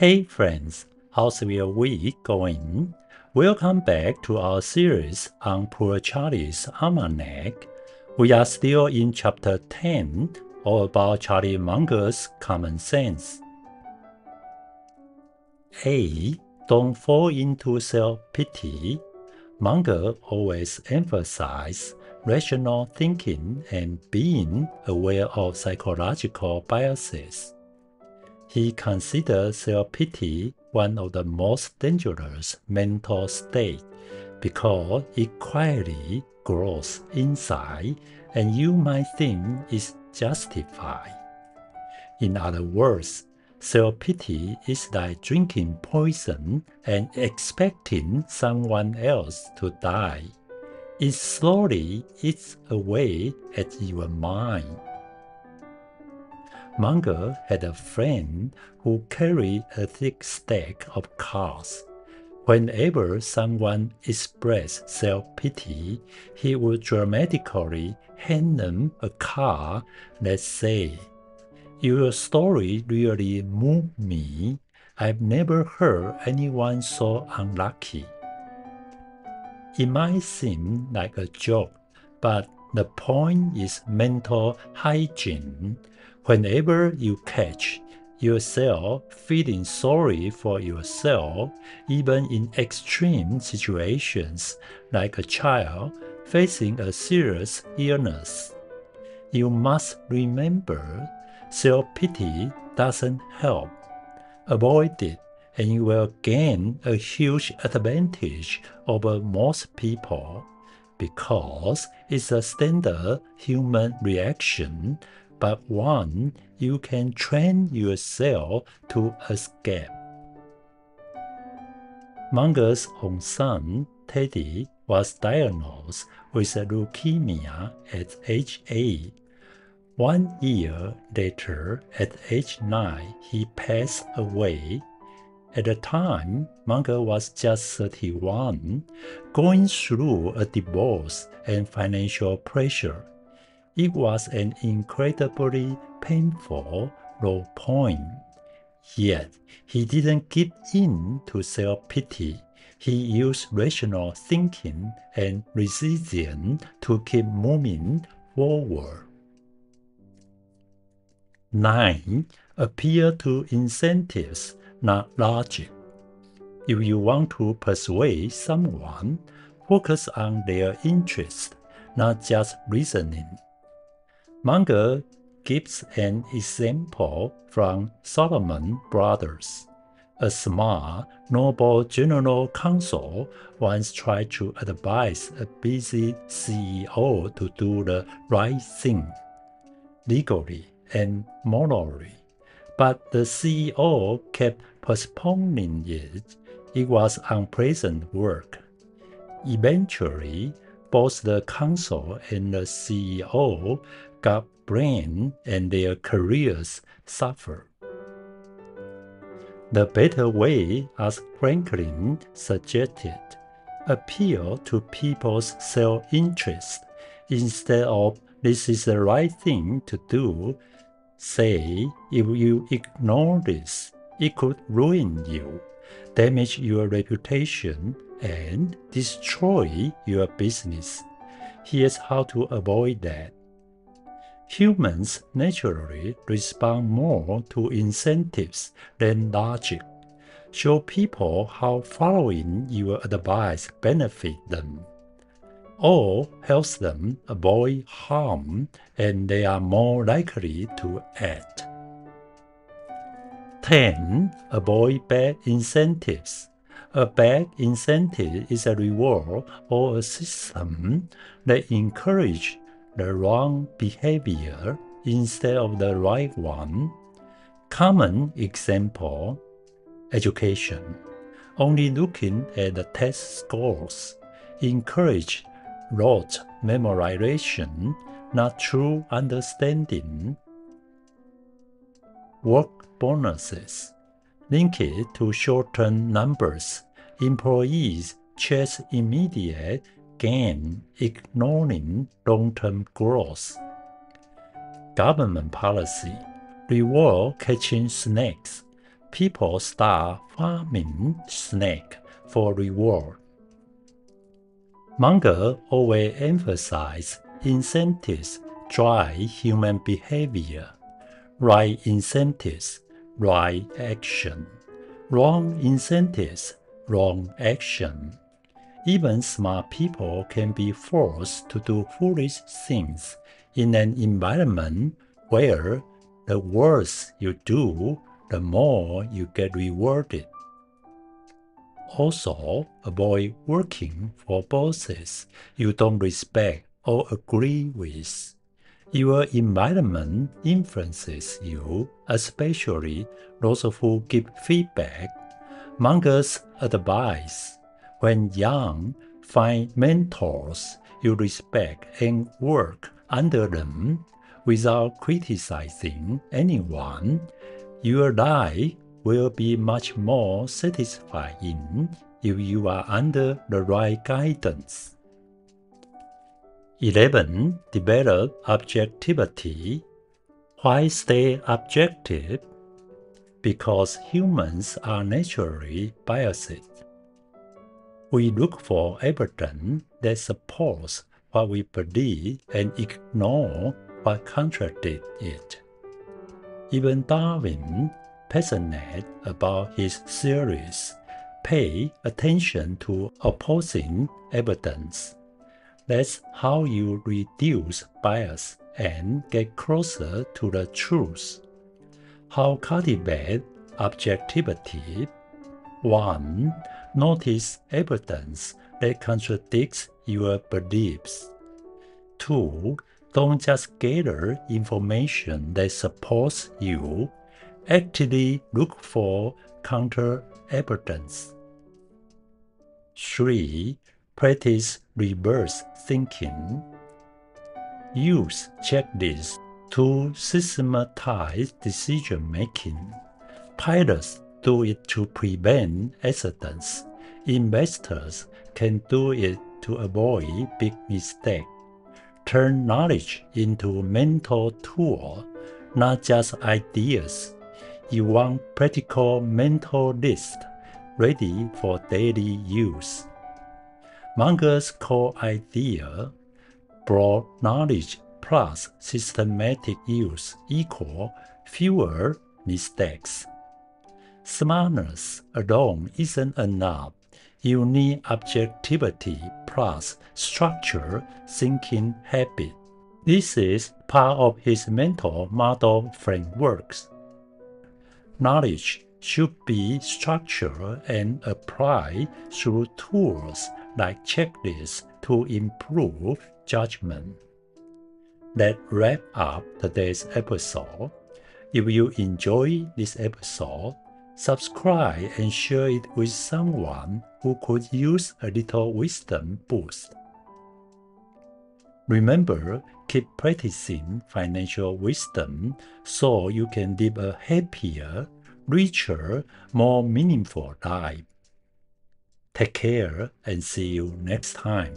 Hey friends, how's your week going? Welcome back to our series on Poor Charlie's Almanack. We are still in chapter 10, all about Charlie Munger's common sense. A. Don't fall into self-pity. Munger always emphasized rational thinking and being aware of psychological biases. He considered self-pity one of the most dangerous mental states because it quietly grows inside and you might think it's justified. In other words, self-pity is like drinking poison and expecting someone else to die. It slowly eats away at your mind. Munger had a friend who carried a thick stack of cards. Whenever someone expressed self-pity, he would dramatically hand them a card that said, "Your story really moved me. I've never heard anyone so unlucky." It might seem like a joke, but the point is mental hygiene. Whenever you catch yourself feeling sorry for yourself, even in extreme situations like a child facing a serious illness, you must remember self-pity doesn't help. Avoid it, and you will gain a huge advantage over most people because it's a standard human reaction, but one you can train yourself to escape. Munger's own son, Teddy, was diagnosed with leukemia at age 8. 1 year later, at age 9, he passed away. At the time, Munger was just 31, going through a divorce and financial pressure. It was an incredibly painful low point. Yet, he didn't give in to self-pity. He used rational thinking and resilience to keep moving forward. 9. Appeal to incentives, not logic. If you want to persuade someone, focus on their interest, not just reasoning. Munger gives an example from Solomon Brothers. A smart, noble general counsel once tried to advise a busy CEO to do the right thing, legally and morally. But the CEO kept postponing it. It was unpleasant work. Eventually, both the counsel and the CEO got blamed and their careers suffered. The better way, as Franklin suggested, appeal to people's self-interest instead of "this is the right thing to do." Say, if you ignore this, it could ruin you, damage your reputation, and destroy your business. Here's how to avoid that. Humans naturally respond more to incentives than logic. Show people how following your advice benefits them, or helps them avoid harm, and they are more likely to act. 10. Avoid bad incentives. A bad incentive is a reward or a system that encourages the wrong behavior instead of the right one. Common example: education. Only looking at the test scores. Encourage rote memorization, not true understanding. Work bonuses. Link it to short-term numbers. Employees chase immediate gain, ignoring long-term growth. Government policy. Reward catching snakes. people start farming snakes for reward. Munger always emphasizes incentives drive human behavior. Right incentives, right action. Wrong incentives, wrong action. Even smart people can be forced to do foolish things in an environment where the worse you do, the more you get rewarded. Also, avoid working for bosses you don't respect or agree with. Your environment influences you, especially those who give feedback. Munger's advice: when young, find mentors you respect and work under them without criticizing anyone. Your life will be much more satisfying if you are under the right guidance. 11. Develop objectivity. Why stay objective? Because humans are naturally biased. We look for evidence that supports what we believe and ignore what contradicts it. Even Darwin, passionate about his theories, paid attention to opposing evidence. That's how you reduce bias and get closer to the truth. How cultivate objectivity? 1. Notice evidence that contradicts your beliefs. 2. Don't just gather information that supports you. Actively look for counter-evidence. 3. Practice reverse thinking. Use checklists to systematize decision-making. Pilots do it to prevent accidents. Investors can do it to avoid big mistakes. Turn knowledge into mental tool, not just ideas. You want practical mental list ready for daily use. Munger's core idea: broad knowledge plus systematic use equal fewer mistakes. Smartness alone isn't enough. You need objectivity plus structured thinking habit. This is part of his mental model frameworks. Knowledge should be structured and applied through tools like checklists to improve judgment. That wraps up today's episode. If you enjoyed this episode, subscribe and share it with someone who could use a little wisdom boost. Remember, keep practicing financial wisdom so you can live a happier, richer, more meaningful life. Take care and see you next time.